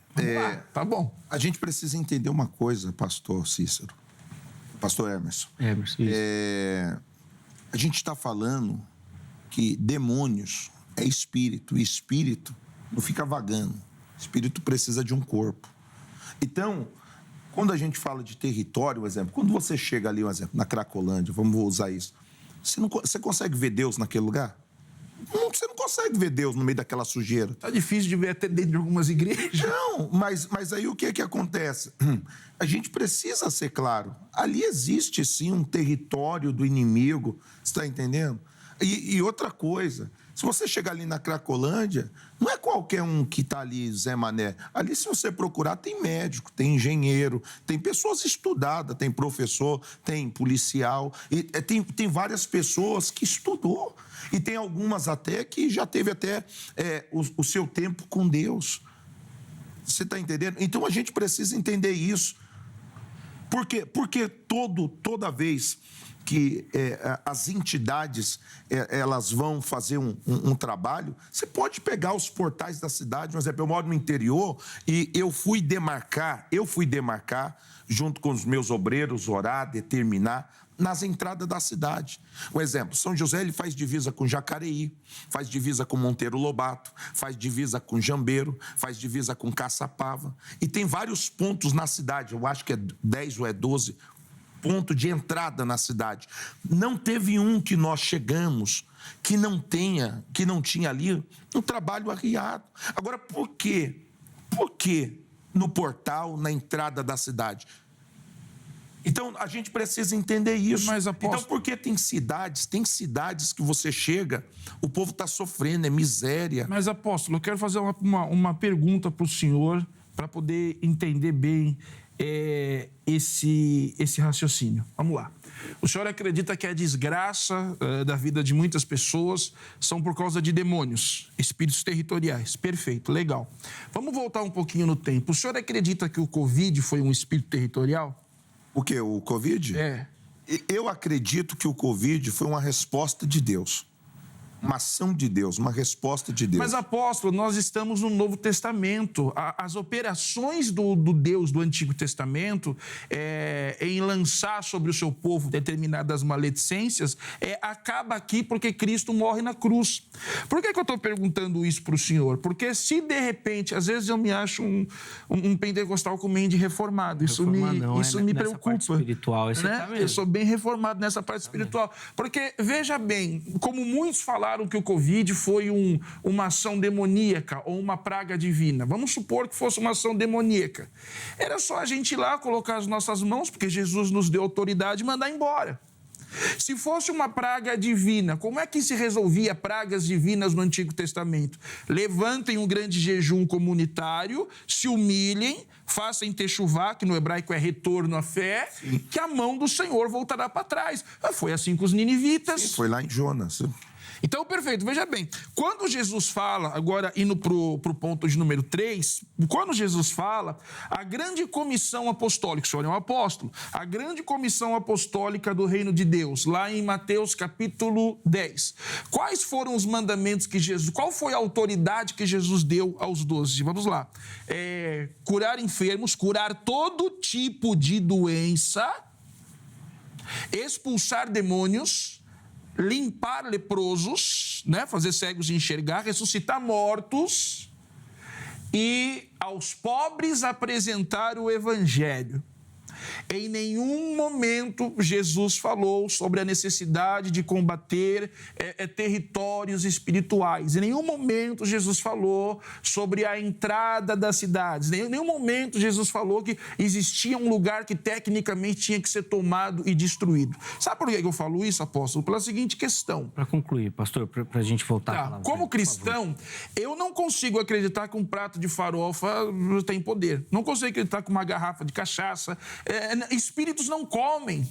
Tá bom. A gente precisa entender uma coisa, pastor Cícero. Pastor Emerson. A gente está falando que demônios é espírito, e espírito não fica vagando. Espírito precisa de um corpo. Então, quando a gente fala de território, por exemplo, quando você chega ali, por exemplo, na Cracolândia, vamos usar isso, você consegue ver Deus naquele lugar? Você não consegue ver Deus no meio daquela sujeira. Tá difícil de ver até dentro de algumas igrejas. Não, mas aí o que acontece? A gente precisa ser claro. Ali existe, sim, um território do inimigo. Você está entendendo? E outra coisa, se você chegar ali na Cracolândia, não é qualquer um que está ali, Zé Mané. Ali, se você procurar, tem médico, tem engenheiro, tem pessoas estudadas, tem professor, tem policial, tem várias pessoas que estudou. E tem algumas até que já teve até o seu tempo com Deus. Você está entendendo? Então, a gente precisa entender isso. Por quê? Porque toda vez que as entidades elas vão fazer um trabalho, você pode pegar os portais da cidade, por exemplo, eu moro no interior e eu fui demarcar, junto com os meus obreiros, orar, determinar, nas entradas da cidade. Um exemplo, São José ele faz divisa com Jacareí, faz divisa com Monteiro Lobato, faz divisa com Jambeiro, faz divisa com Caçapava. E tem vários pontos na cidade, eu acho que é 10 ou 12 pontos de entrada na cidade. Não teve um que nós chegamos que não tinha ali um trabalho arriado. Agora, por quê? Por que no portal, na entrada da cidade? Então, a gente precisa entender isso. Mas, apóstolo... Então, porque tem cidades que você chega, o povo está sofrendo, é miséria. Mas, apóstolo, eu quero fazer uma pergunta para o senhor, para poder entender bem esse raciocínio. Vamos lá. O senhor acredita que a desgraça da vida de muitas pessoas são por causa de demônios, espíritos territoriais. Perfeito, legal. Vamos voltar um pouquinho no tempo. O senhor acredita que o Covid foi um espírito territorial? O quê? O Covid? É. Eu acredito que o Covid foi uma resposta de Deus. uma ação de Deus, uma resposta de Deus. Mas, apóstolo, nós estamos no Novo Testamento. As operações do Deus do Antigo Testamento em lançar sobre o seu povo determinadas maledicências acaba aqui porque Cristo morre na cruz. Por que eu estou perguntando isso para o senhor? Porque se, de repente, às vezes eu me acho um pentecostal com mente reformado, isso me preocupa. Parte espiritual, né? Eu sou bem reformado nessa parte espiritual. Porque, veja bem, como muitos falaram que o Covid foi uma ação demoníaca ou uma praga divina. Vamos supor que fosse uma ação demoníaca. Era só a gente ir lá, colocar as nossas mãos, porque Jesus nos deu autoridade, e mandar embora. Se fosse uma praga divina, como é que se resolvia pragas divinas no Antigo Testamento? Levantem um grande jejum comunitário, se humilhem, façam techuvá, que no hebraico é retorno à fé, que a mão do Senhor voltará para trás. Foi assim com os ninivitas. Sim, foi lá em Jonas. Então, perfeito, veja bem, quando Jesus fala, agora indo para o ponto de número 3, quando Jesus fala, a grande comissão apostólica, o senhor é um apóstolo, a grande comissão apostólica do reino de Deus, lá em Mateus capítulo 10, quais foram os mandamentos que Jesus, qual foi a autoridade que Jesus deu aos 12? Vamos lá, curar enfermos, curar todo tipo de doença, expulsar demônios, limpar leprosos, né? Fazer cegos enxergar, ressuscitar mortos e aos pobres apresentar o evangelho. Em nenhum momento Jesus falou sobre a necessidade de combater territórios espirituais. Em nenhum momento Jesus falou sobre a entrada das cidades. Em nenhum momento Jesus falou que existia um lugar que tecnicamente tinha que ser tomado e destruído. Sabe por que eu falo isso, apóstolo? Pela seguinte questão. Para concluir, pastor, para a gente voltar à palavra. Como cristão, eu não consigo acreditar que um prato de farofa tem poder. Não consigo acreditar que uma garrafa de cachaça... espíritos não comem.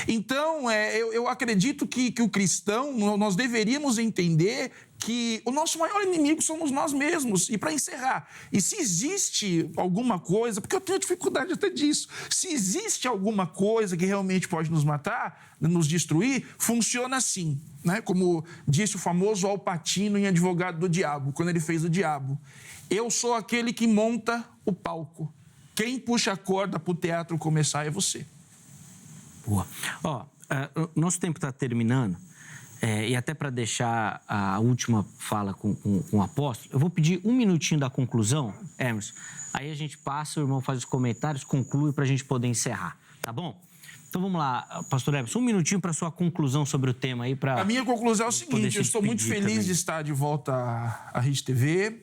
Então, eu acredito que o cristão, nós deveríamos entender que o nosso maior inimigo somos nós mesmos. E para encerrar, e se existe alguma coisa, porque eu tenho dificuldade até disso, se existe alguma coisa que realmente pode nos matar, nos destruir, funciona assim, né? Como disse o famoso Al Pacino em Advogado do Diabo, quando ele fez o Diabo. Eu sou aquele que monta o palco. Quem puxa a corda para o teatro começar é você. Boa. Nosso tempo está terminando, e até para deixar a última fala com o apóstolo, eu vou pedir um minutinho da conclusão, Emerson. Aí a gente passa, o irmão faz os comentários, conclui para a gente poder encerrar, tá bom? Então vamos lá, pastor Emerson, um minutinho para a sua conclusão sobre o tema aí. A minha conclusão é o seguinte, eu estou muito feliz também de estar de volta à Rede TV,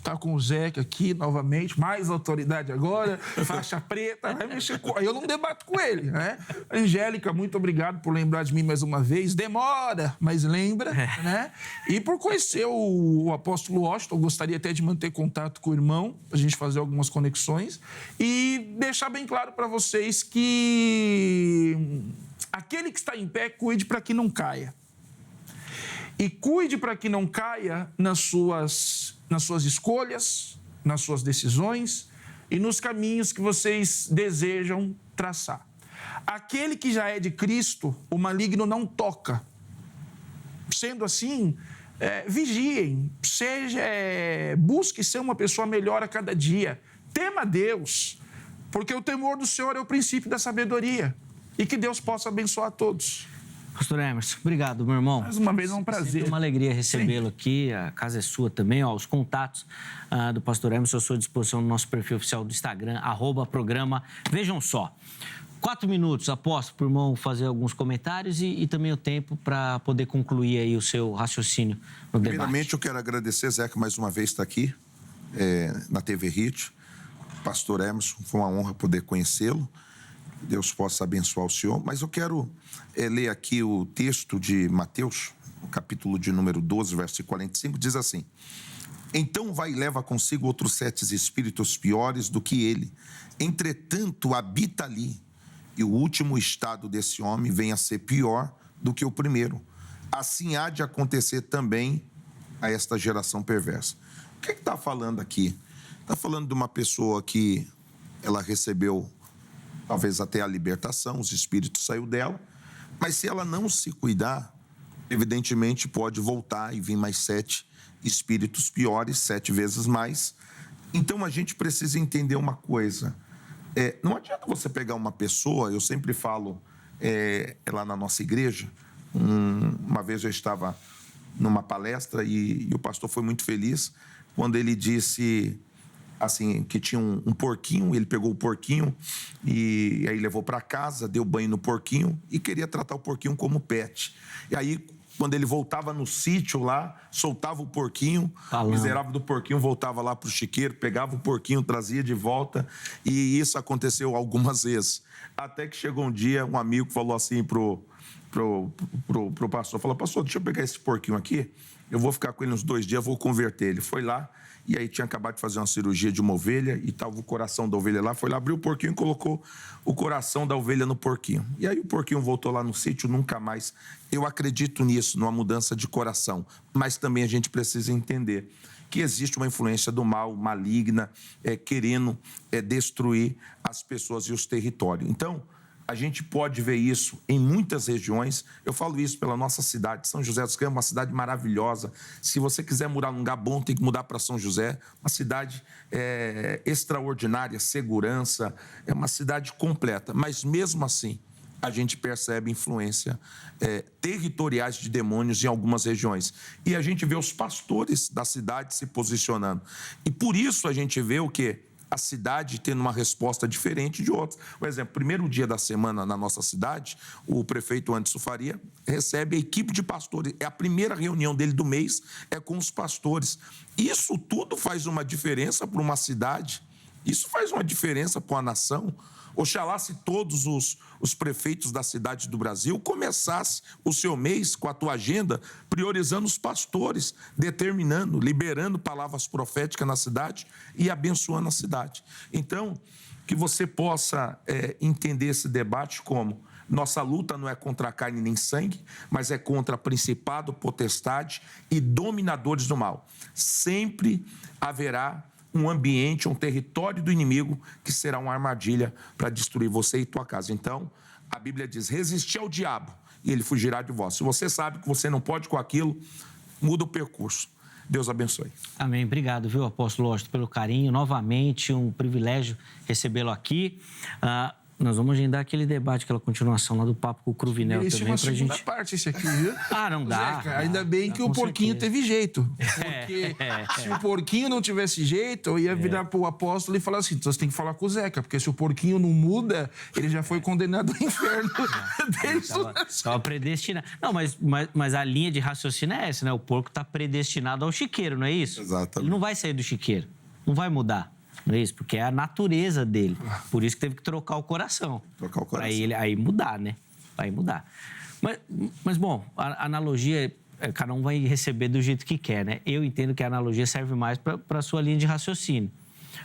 tá com o Zeca aqui novamente, mais autoridade agora, faixa preta, vai mexer com... Eu não debato com ele, né? Angélica, muito obrigado por lembrar de mim mais uma vez. Demora, mas lembra, né? E por conhecer o apóstolo Washington, gostaria até de manter contato com o irmão, a gente fazer algumas conexões e deixar bem claro para vocês que aquele que está em pé, cuide para que não caia. E cuide para que não caia nas suas escolhas, nas suas decisões e nos caminhos que vocês desejam traçar. Aquele que já é de Cristo, o maligno não toca. Sendo assim, vigiem, busque ser uma pessoa melhor a cada dia. Tema Deus, porque o temor do Senhor é o princípio da sabedoria. E que Deus possa abençoar a todos. Pastor Emerson, obrigado, meu irmão. Mais uma vez é um prazer. É uma alegria recebê-lo aqui. A casa é sua também. Os contatos do pastor Emerson à sua disposição no nosso perfil oficial do Instagram, @programa. Vejam só. 4 minutos, aposto, para o irmão fazer alguns comentários e também o tempo para poder concluir aí o seu raciocínio no debate. Primeiramente, eu quero agradecer, Zeca, mais uma vez estar aqui na TV Hit. Pastor Emerson, foi uma honra poder conhecê-lo. Deus possa abençoar o senhor. Mas eu quero ler aqui o texto de Mateus, capítulo de número 12, versículo 45, diz assim: Então vai e leva consigo outros 7 espíritos piores do que ele. Entretanto, habita ali, e o último estado desse homem vem a ser pior do que o primeiro. Assim há de acontecer também a esta geração perversa. O que está falando aqui? Está falando de uma pessoa que ela recebeu talvez até a libertação, os espíritos saiu dela, mas se ela não se cuidar, evidentemente pode voltar e vir mais 7 espíritos piores, 7 vezes mais. Então a gente precisa entender uma coisa. Não adianta você pegar uma pessoa, eu sempre falo lá na nossa igreja, uma vez eu estava numa palestra e o pastor foi muito feliz quando ele disse assim, que tinha um porquinho, ele pegou o porquinho e aí levou para casa, deu banho no porquinho e queria tratar o porquinho como pet. E aí, quando ele voltava no sítio lá, soltava o porquinho, o miserável do porquinho voltava lá pro chiqueiro, pegava o porquinho, trazia de volta, e isso aconteceu algumas vezes. Até que chegou um dia, um amigo falou assim pro pastor, falou: pastor, deixa eu pegar esse porquinho aqui, eu vou ficar com ele uns 2 dias, vou converter ele. Foi lá, e aí tinha acabado de fazer uma cirurgia de uma ovelha, e estava o coração da ovelha lá, foi lá, abriu o porquinho e colocou o coração da ovelha no porquinho. E aí o porquinho voltou lá no sítio, nunca mais. Eu acredito nisso, numa mudança de coração, mas também a gente precisa entender que existe uma influência do mal, maligna, querendo destruir as pessoas e os territórios. Então, a gente pode ver isso em muitas regiões. Eu falo isso pela nossa cidade. São José dos Campos é uma cidade maravilhosa. Se você quiser morar num lugar bom, tem que mudar para São José. Uma cidade extraordinária, segurança, é uma cidade completa. Mas, mesmo assim, a gente percebe influência territoriais de demônios em algumas regiões. E a gente vê os pastores da cidade se posicionando. E por isso a gente vê o quê? A cidade tendo uma resposta diferente de outros. Por exemplo, primeiro dia da semana na nossa cidade, o prefeito Anderson Faria recebe a equipe de pastores. É a primeira reunião dele do mês, com os pastores. Isso tudo faz uma diferença para uma cidade. Isso faz uma diferença para uma nação. Oxalá se todos os prefeitos da cidade do Brasil começassem o seu mês com a tua agenda, priorizando os pastores, determinando, liberando palavras proféticas na cidade e abençoando a cidade. Então, que você possa entender esse debate como: nossa luta não é contra a carne nem sangue, mas é contra principado, potestade e dominadores do mal. Sempre haverá um ambiente, um território do inimigo que será uma armadilha para destruir você e tua casa. Então, a Bíblia diz: resistir ao diabo e ele fugirá de vós. Se você sabe que você não pode com aquilo, muda o percurso. Deus abençoe. Amém. Obrigado, viu, apóstolo Washington, pelo carinho. Novamente, um privilégio recebê-lo aqui. Nós vamos agendar aquele debate, aquela continuação lá do papo com o Cruvinel também, uma pra segunda gente... parte esse aqui, viu? Não dá. Zeca, ainda bem que o porquinho teve jeito. Porque se o porquinho não tivesse jeito, eu ia virar pro apóstolo e falar assim: então você tem que falar com o Zeca, porque se o porquinho não muda, ele já foi condenado ao inferno. Estava predestinado. Não, mas a linha de raciocínio é essa, né? O porco está predestinado ao chiqueiro, não é isso? Exatamente. Ele não vai sair do chiqueiro, não vai mudar. Não é isso? Porque é a natureza dele. Por isso que teve que trocar o coração. Para ele aí mudar, né? Aí mudar. Mas bom, a analogia, cada um vai receber do jeito que quer, né? Eu entendo que a analogia serve mais para a sua linha de raciocínio.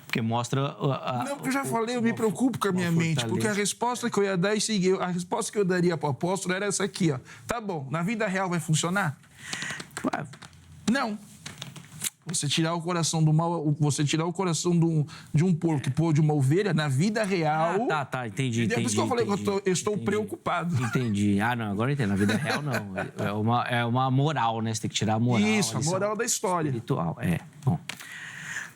Porque mostra... Não, porque eu já falei, eu me preocupo com a minha mente. Porque a resposta que eu ia dar é seguir. A resposta que eu daria para o apóstolo era essa aqui, ó. Tá bom, na vida real vai funcionar? Não. Você tirar o coração do mal, você tirar o coração de um porco e pôr de uma ovelha, na vida real... Tá, entendi. É por isso que eu falei que eu estou preocupado. Entendi. Não, agora eu entendo. Na vida real, não. É uma moral, né? Você tem que tirar a moral. Isso, a moral da história. Espiritual, Bom,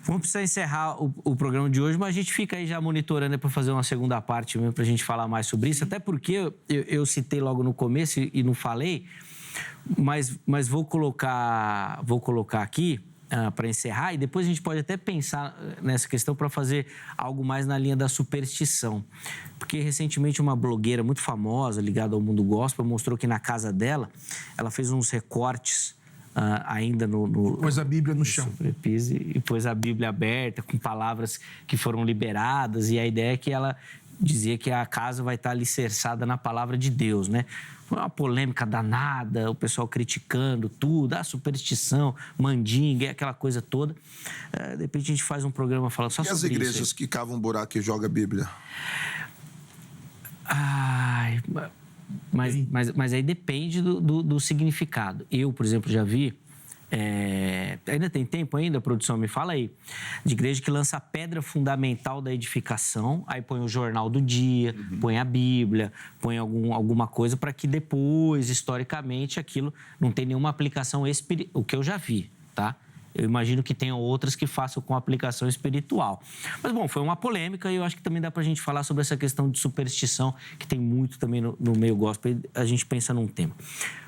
vamos precisar encerrar o programa de hoje, mas a gente fica aí já monitorando para fazer uma segunda parte mesmo, para a gente falar mais sobre isso. Até porque eu citei logo no começo e não falei, mas vou colocar aqui... para encerrar, e depois a gente pode até pensar nessa questão para fazer algo mais na linha da superstição. Porque recentemente uma blogueira muito famosa, ligada ao mundo gospel, mostrou que na casa dela, ela fez uns recortes ainda no... Pôs a Bíblia no chão. E pôs a Bíblia aberta, com palavras que foram liberadas, e a ideia é que ela dizia que a casa vai estar alicerçada na palavra de Deus, né? Foi uma polêmica danada, o pessoal criticando tudo, superstição, mandinga, aquela coisa toda. De repente a gente faz um programa falando só sobre isso. E as igrejas que cavam um buraco e jogam a Bíblia? Mas aí depende do significado. Eu, por exemplo, já vi Ainda tem tempo ainda, produção? Me fala aí. De igreja que lança a pedra fundamental da edificação, aí põe o jornal do dia, põe a Bíblia, põe alguma coisa para que depois, historicamente, aquilo não tem nenhuma aplicação espiritual. O que eu já vi, tá? Eu imagino que tenham outras que façam com aplicação espiritual. Mas, bom, foi uma polêmica e eu acho que também dá para a gente falar sobre essa questão de superstição, que tem muito também no meio gospel, a gente pensa num tema.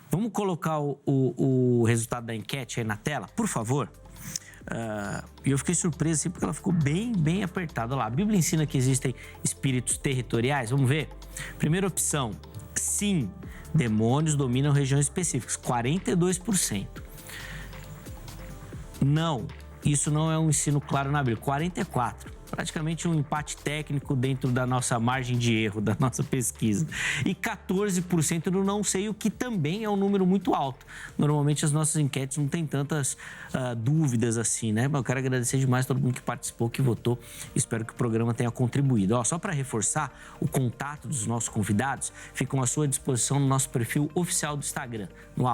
Vamos colocar o resultado da enquete aí na tela, por favor? E eu fiquei surpreso assim, porque ela ficou bem apertada. Olha lá, a Bíblia ensina que existem espíritos territoriais. Vamos ver? Primeira opção, sim, demônios dominam regiões específicas, 42%. Não, isso não é um ensino claro na Bíblia, 44%. Praticamente um empate técnico dentro da nossa margem de erro, da nossa pesquisa. E 14% no não sei, o que também é um número muito alto. Normalmente as nossas enquetes não tem tantas dúvidas assim, né? Mas eu quero agradecer demais a todo mundo que participou, que votou. Espero que o programa tenha contribuído. Só para reforçar, o contato dos nossos convidados ficam à sua disposição no nosso perfil oficial do Instagram, no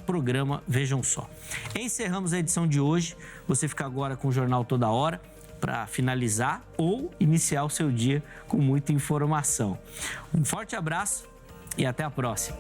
@programa Vejam Só. Encerramos a edição de hoje. Você fica agora com o Jornal Toda Hora, para finalizar ou iniciar o seu dia com muita informação. Um forte abraço e até a próxima.